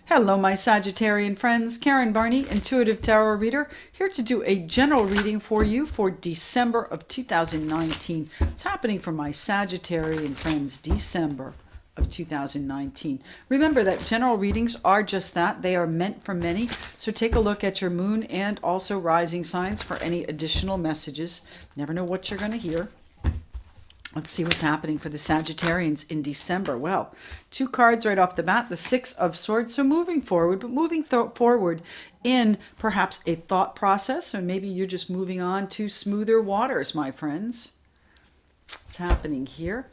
Hello, my Sagittarian friends. Karen Barney, Intuitive Tarot Reader, here to do a general reading for you for December of 2019. What's happening for my Sagittarian friends, December of 2019. Remember that general readings are just that. They are meant for many. So take a look at your moon and also rising signs for any additional messages. Never know what you're going to hear. Let's see what's happening for the Sagittarians in December. Well, two cards right off the bat, the Six of Swords. So moving forward, but moving forward in perhaps a thought process, or maybe you're just moving on to smoother waters, my friends. What's happening here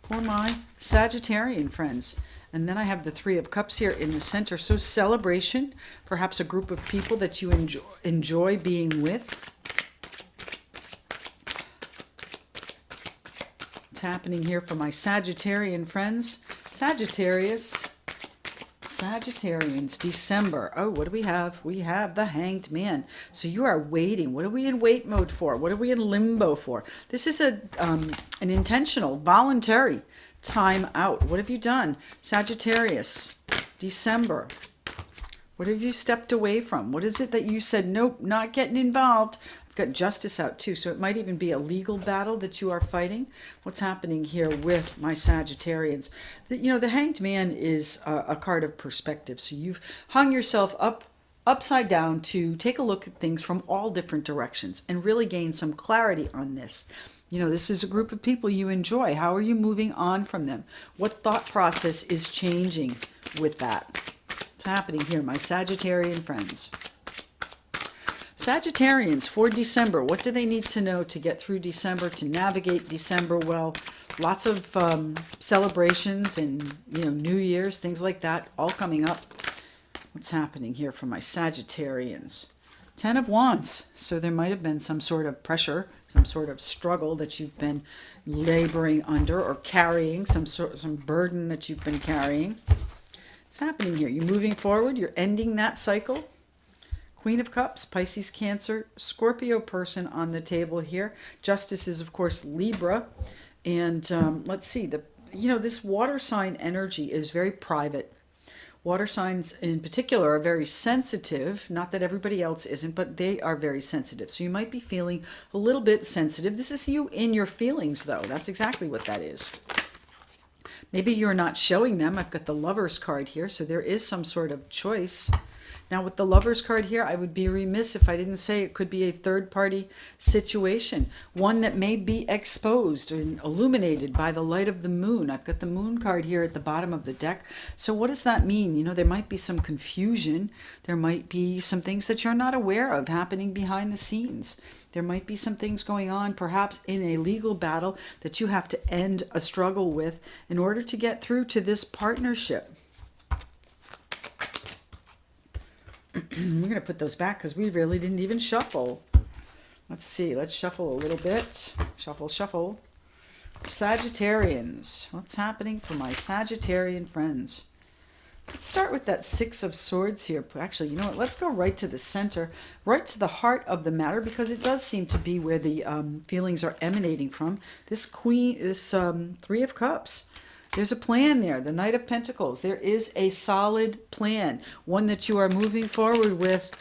for my Sagittarian friends? And then I have the Three of Cups here in the center. So celebration, perhaps a group of people that you enjoy being with. Happening here for my Sagittarian friends. Sagittarians, December. Oh, what do we have? We have the Hanged Man. So you are waiting. What are we in wait mode for? What are we in limbo for? This is an intentional, voluntary time out. What have you done? Sagittarius, December. What have you stepped away from? What is it that you said, nope, not getting involved? Got Justice out too, so it might even be a legal battle that you are fighting. What's happening here with my Sagittarians? The Hanged Man is a card of perspective. So you've hung yourself upside down to take a look at things from all different directions and really gain some clarity on this. This is a group of people you enjoy. How are you moving on from them? What thought process is changing with that? What's happening here, my Sagittarian friends? Sagittarians for December, what do they need to know to get through December, to navigate December well? Lots of celebrations and, New Year's, things like that, all coming up. What's happening here for my Sagittarians? Ten of Wands. So there might have been some sort of pressure, some sort of struggle that you've been laboring under or carrying, some burden that you've been carrying. What's happening here? You're moving forward. You're ending that cycle. Queen of Cups, Pisces, Cancer, Scorpio person on the table here. Justice is, of course, Libra. And let's see, this water sign energy is very private. Water signs in particular are very sensitive. Not that everybody else isn't, but they are very sensitive. So you might be feeling a little bit sensitive. This is you in your feelings, though. That's exactly what that is. Maybe you're not showing them. I've got the Lovers card here, so there is some sort of choice. Now with the Lovers card here, I would be remiss if I didn't say it could be a third-party situation, one that may be exposed and illuminated by the light of the moon. I've got the Moon card here at the bottom of the deck. So what does that mean? There might be some confusion. There might be some things that you're not aware of happening behind the scenes. There might be some things going on, perhaps in a legal battle that you have to end a struggle with in order to get through to this partnership. We're going to put those back because we really didn't even shuffle. Let's see. Let's shuffle a little bit. Shuffle, shuffle. Sagittarians. What's happening for my Sagittarian friends? Let's start with that Six of Swords here. Actually, you know what? Let's go right to the center, right to the heart of the matter, because it does seem to be where the feelings are emanating from. This Three of Cups. There's a plan there, the Knight of Pentacles. There is a solid plan, one that you are moving forward with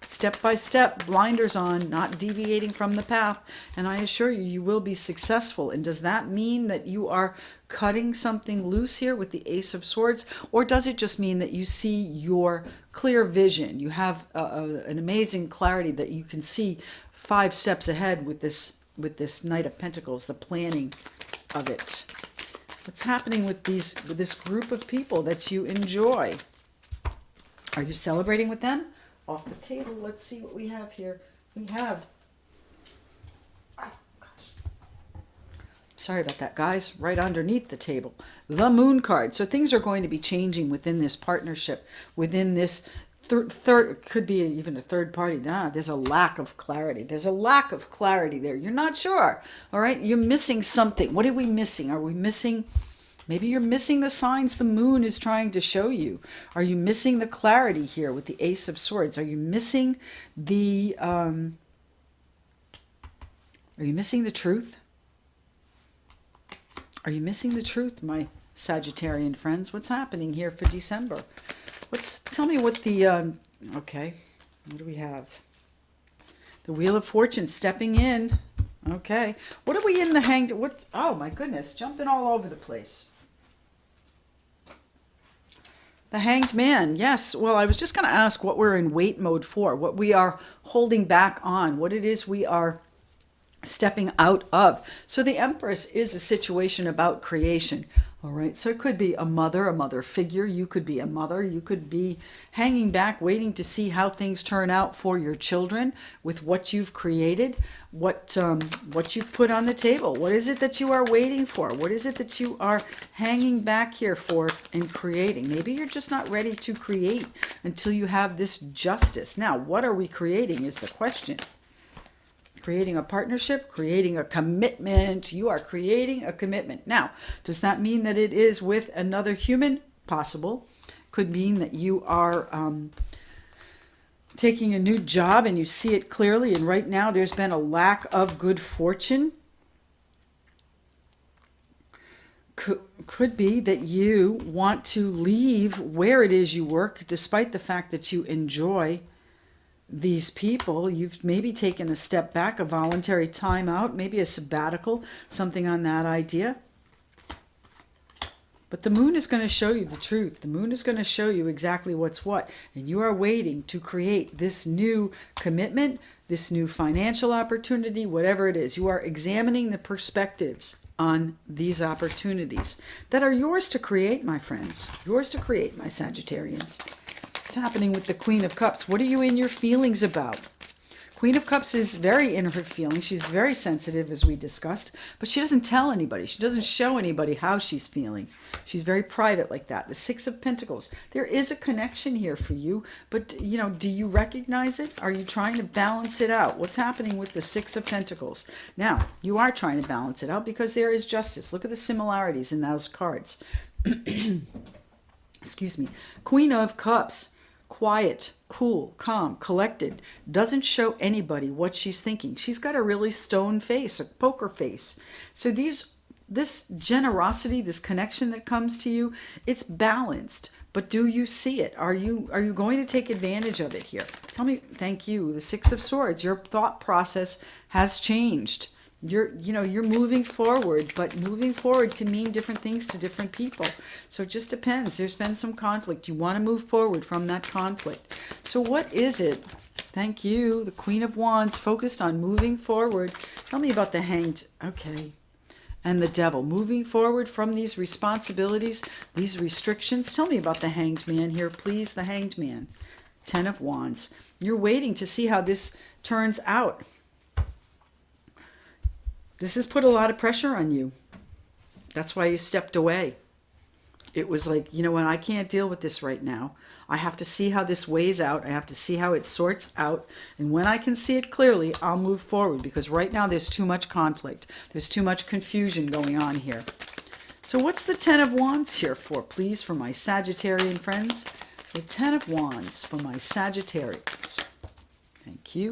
step by step, blinders on, not deviating from the path. And I assure you, you will be successful. And does that mean that you are cutting something loose here with the Ace of Swords? Or does it just mean that you see your clear vision? You have an amazing clarity that you can see 5 steps ahead with this Knight of Pentacles, the planning of it. What's happening with this group of people that you enjoy? Are you celebrating with them? Off the table, let's see what we have here. We have, oh gosh, sorry about that, guys, right underneath the table, the Moon card. So things are going to be changing within this partnership, within this third, could be even a third party. There's a lack of clarity. There's a lack of clarity there. You're not sure. All right. You're missing something. What are we missing? Are we missing? Maybe you're missing the signs the moon is trying to show you. Are you missing the clarity here with the Ace of Swords? Are you missing the truth? Are you missing the truth, my Sagittarian friends? What's happening here for December? Tell me what the, okay, what do we have? The Wheel of Fortune stepping in. Okay. What are we in the hanged? What? Oh my goodness, jumping all over the place. The Hanged Man. Yes. Well, I was just going to ask what we're in wait mode for, what we are holding back on, what it is we are stepping out of. So the Empress is a situation about creation. All right, so it could be a mother figure. You could be a mother. You could be hanging back, waiting to see how things turn out for your children with what you've created, what you've put on the table. What is it that you are waiting for? What is it that you are hanging back here for and creating? Maybe you're just not ready to create until you have this justice. Now, what are we creating is the question. Creating a partnership, creating a commitment. You are creating a commitment. Now, does that mean that it is with another human? Possible. Could mean that you are taking a new job and you see it clearly, and right now there's been a lack of good fortune. Could be that you want to leave where it is you work, despite the fact that you enjoy these people. You've maybe taken a step back, a voluntary time out, maybe a sabbatical, something on that idea. But the moon is going to show you the truth. The moon is going to show you exactly what's what. And you are waiting to create this new commitment, this new financial opportunity, whatever it is. You are examining the perspectives on these opportunities that are yours to create, my friends. Yours to create, my Sagittarians. What's happening with the Queen of Cups? What are you in your feelings about? Queen of Cups is very in her feelings. She's very sensitive, as we discussed, but she doesn't tell anybody. She doesn't show anybody how she's feeling. She's very private like that. The Six of Pentacles. There is a connection here for you, but, you know, do you recognize it? Are you trying to balance it out? What's happening with the Six of Pentacles? Now, you are trying to balance it out because there is justice. Look at the similarities in those cards. Excuse me. Queen of Cups. Quiet, cool, calm, collected, doesn't show anybody what she's thinking. She's got a really stone face, a poker face. So this generosity, this connection that comes to you, it's balanced. But do you see it? Are you going to take advantage of it here? Tell me. Thank you. The Six of Swords. Your thought process has changed. You're moving forward, but moving forward can mean different things to different people. So it just depends. There's been some conflict. You want to move forward from that conflict. So what is it? Thank you. The Queen of Wands, focused on moving forward. Tell me about the Hanged. Okay. And the Devil, moving forward from these responsibilities, these restrictions. Tell me about the Hanged Man here, please. The Hanged Man. Ten of Wands. You're waiting to see how this turns out. This has put a lot of pressure on you. That's why you stepped away. It was like, you know what, I can't deal with this right now. I have to see how this weighs out. I have to see how it sorts out. And when I can see it clearly, I'll move forward, because right now there's too much conflict. There's too much confusion going on here. So what's the Ten of Wands here for, please, for my Sagittarian friends? The Ten of Wands for my Sagittarians. Thank you.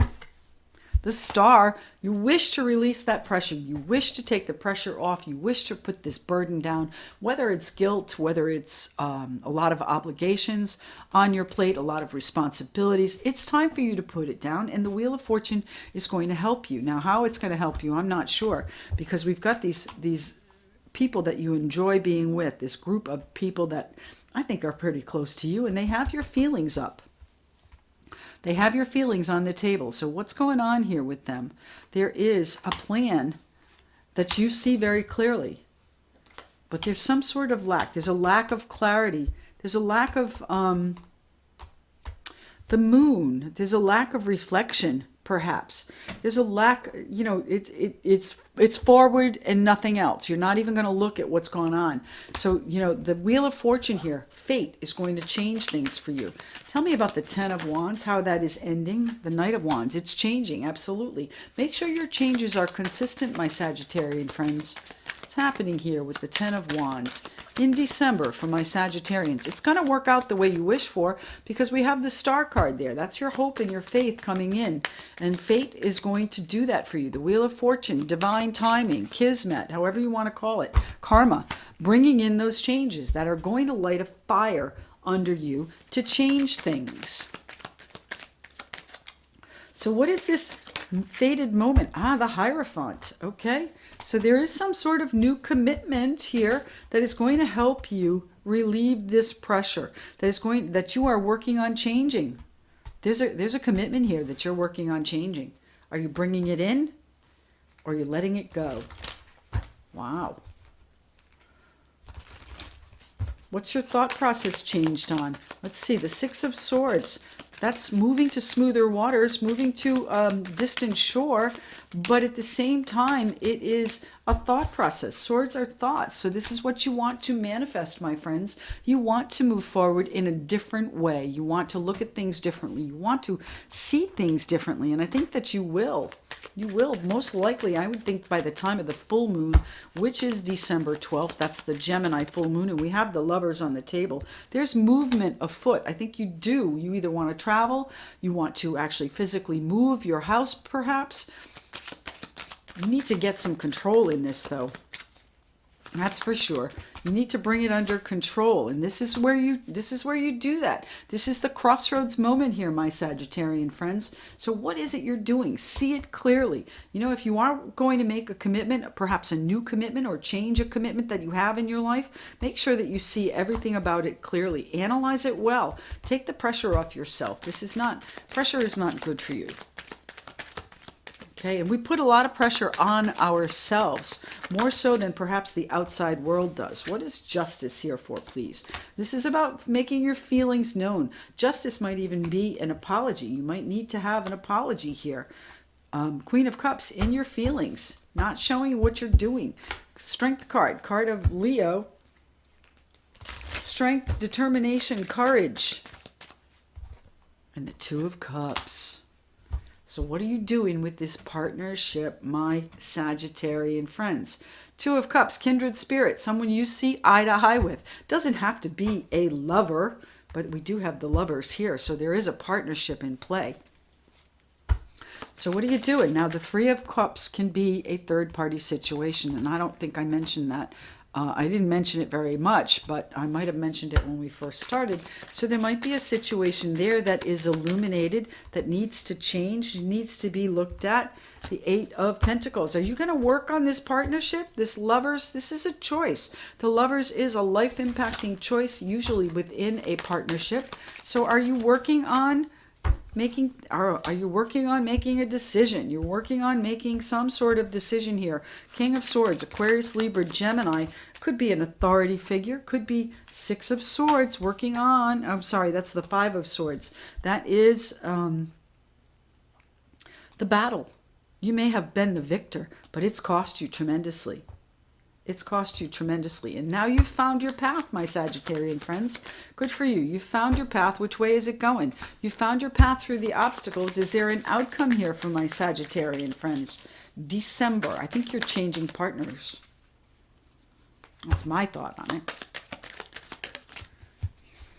The Star, you wish to release that pressure. You wish to take the pressure off. You wish to put this burden down, whether it's guilt, whether it's a lot of obligations on your plate, a lot of responsibilities. It's time for you to put it down, and the Wheel of Fortune is going to help you. Now, how it's going to help you, I'm not sure, because we've got these people that you enjoy being with, this group of people that I think are pretty close to you, and they have your feelings up. They have your feelings on the table. So what's going on here with them? There is a plan that you see very clearly, but there's some sort of lack. There's a lack of clarity. There's a lack of the moon. There's a lack of reflection, perhaps. There's a lack, you know, it's forward and nothing else. You're not even going to look at what's going on. So, you know, the Wheel of Fortune here, fate is going to change things for you. Tell me about the Ten of Wands, how that is ending. The Knight of Wands, it's changing, absolutely. Make sure your changes are consistent, my Sagittarian friends. What's happening here with the Ten of Wands in December for my Sagittarians? It's going to work out the way you wish for, because we have the Star card there. That's your hope and your faith coming in. And fate is going to do that for you. The Wheel of Fortune, divine timing, kismet, however you want to call it, karma, bringing in those changes that are going to light a fire under you to change things. So what is this fated moment? The Hierophant. Okay. So there is some sort of new commitment here that is going to help you relieve this pressure, that you are working on changing. There's a commitment here that you're working on changing. Are you bringing it in, or are you letting it go? Wow. What's your thought process changed on? Let's see, the Six of Swords. That's moving to smoother waters, moving to distant shore, but at the same time, it is a thought process. Swords are thoughts, so this is what you want to manifest, my friends. You want to move forward in a different way. You want to look at things differently. You want to see things differently, and I think that you will. You will, most likely, I would think by the time of the full moon, which is December 12th, that's the Gemini full moon, and we have the Lovers on the table. There's movement afoot. I think you do. You either want to travel, you want to actually physically move your house, perhaps. You need to get some control in this, though. That's for sure. You need to bring it under control, and this is where you do that. This is the crossroads moment here, my Sagittarian friends. So what is it you're doing? See it clearly. You know, if you are going to make a commitment, perhaps a new commitment, or change a commitment that you have in your life, make sure that you see everything about it clearly. Analyze it well. Take the pressure off yourself. Pressure is not good for you. Okay, and we put a lot of pressure on ourselves, more so than perhaps the outside world does. What is justice here for, please? This is about making your feelings known. Justice might even be an apology. You might need to have an apology here. Queen of Cups, in your feelings, not showing what you're doing. Strength card of Leo. Strength, determination, courage. And the Two of Cups. So what are you doing with this partnership, my Sagittarian friends? Two of Cups, kindred spirit, someone you see eye to eye with. Doesn't have to be a lover, but we do have the Lovers here, so there is a partnership in play. So what are you doing? Now, the Three of Cups can be a third-party situation, and I don't think I mentioned that. I didn't mention it very much, but I might have mentioned it when we first started. So there might be a situation there that is illuminated, that needs to change, needs to be looked at. The Eight of Pentacles. Are you going to work on this partnership? This Lovers, this is a choice. The Lovers is a life-impacting choice, usually within a partnership. So are you working on are you working on making a decision? You're working on making some sort of decision here. King of Swords, Aquarius, Libra, Gemini. Could be an authority figure. Could be Six of Swords working on... I'm sorry, that's the Five of Swords. That is the battle. You may have been the victor, but it's cost you tremendously. It's cost you tremendously. And now you've found your path, my Sagittarian friends. Good for you. You've found your path. Which way is it going? You found your path through the obstacles. Is there an outcome here for my Sagittarian friends? December. I think you're changing partners. That's my thought on it.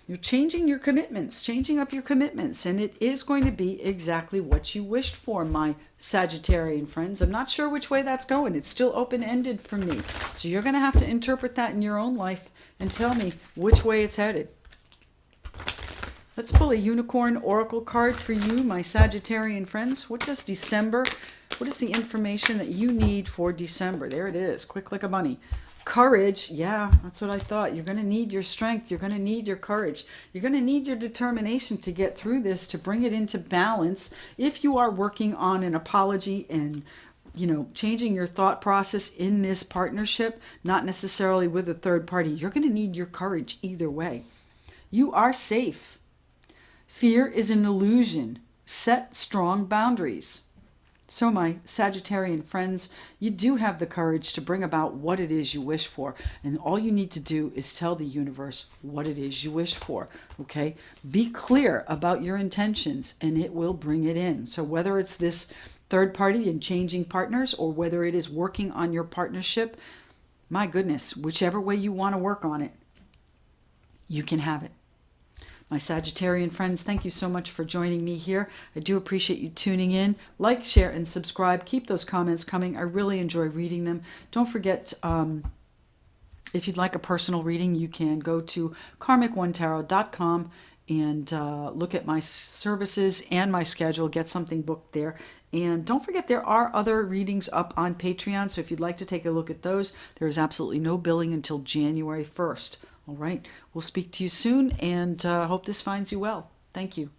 You're changing your commitments, changing up your commitments, and it is going to be exactly what you wished for, my Sagittarian friends. I'm not sure which way that's going. It's still open-ended for me. So you're going to have to interpret that in your own life and tell me which way it's headed. Let's pull a Unicorn Oracle card for you, my Sagittarian friends. What does December, what is the information that you need for December? There it is, quick like a bunny. Courage, yeah, that's what I thought. You're going to need your strength. You're going to need your courage. You're going to need your determination to get through this, to bring it into balance. If you are working on an apology and, you know, changing your thought process in this partnership, not necessarily with a third party, you're going to need your courage either way. You are safe. Fear is an illusion. Set strong boundaries. So my Sagittarian friends, you do have the courage to bring about what it is you wish for. And all you need to do is tell the universe what it is you wish for. Okay? Be clear about your intentions and it will bring it in. So whether it's this third party and changing partners, or whether it is working on your partnership, my goodness, whichever way you want to work on it, you can have it. My Sagittarian friends, thank you so much for joining me here. I do appreciate you tuning in. Like, share, and subscribe. Keep those comments coming. I really enjoy reading them. Don't forget If you'd like a personal reading, you can go to karmic1tarot.com and look at my services and my schedule, get something booked there. And don't forget, there are other readings up on Patreon, so if you'd like to take a look at those, there is absolutely no billing until January 1st. All right, we'll speak to you soon, and hope this finds you well. Thank you.